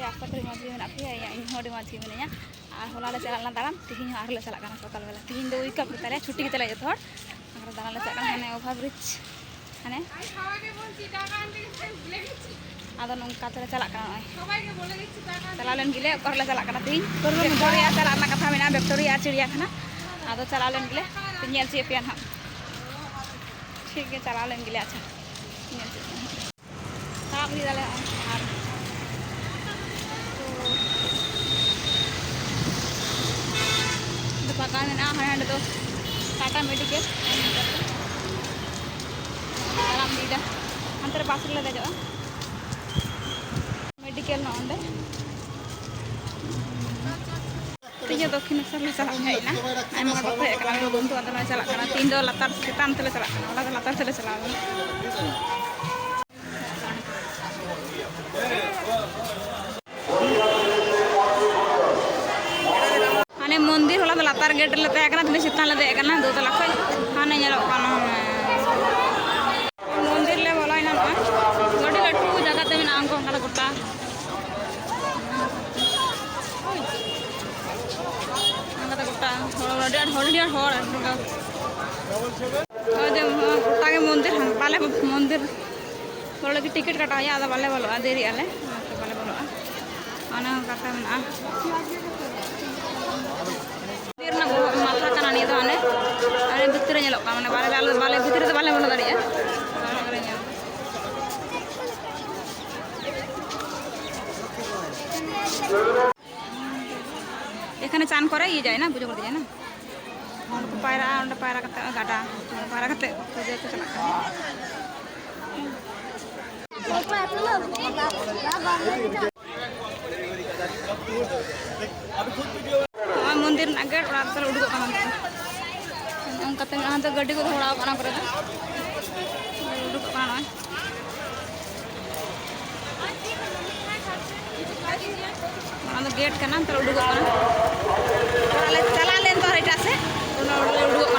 आफातरी मज में पे इन मज मिना और हला चलना दाड़ान तीन आरे चलना सकाल बेला तीन दो उइक ताले छुट्टी गए जो दाड़ान चलना हाने ओभार ब्रिज हाने आदो नौका चलना चला लेन गिले चलना तीन विक्टोरिया चलना कथा में विक्टोरिया चिड़ियाखाना आदो चला लेन गिले नेल चे पे ना ठीक है चला लेन गिले अच्छा साब दाले पका में हाँ तो टाटा मेडिकल दी अंतर बस देजो मेडिकल ना तीन दक्षिण सर चलना बंधु चलना तीन लतार चेतान चलना लतार से चला हाने मंदिर होला तो लतार गेट ले तहकना तीन चेतान ले देकना दो तला खय हाने मंदिर ले बोलाइना गडी लटू जगह ते मेना अंको अंका गोटा गोटा के मंदिर बाले मंदिर बोले कि टिकट कटा आदा बाले बोलो देरी आले बाले बोलो कथा में माथा का नहीं तो आने अरे भितर माने बाले भितर तो बाले बोलो दाड़िया एखाने चान करे ये जाए ना पूजा करते जाए ना पायरा पायरा गाटा पायरा पूजा को चला मंदिर गेट उड़ूक तो गाड़ी को थोड़ा उड़ूक गेट का उड़ूक चला लेन तो एटा से उड़ूक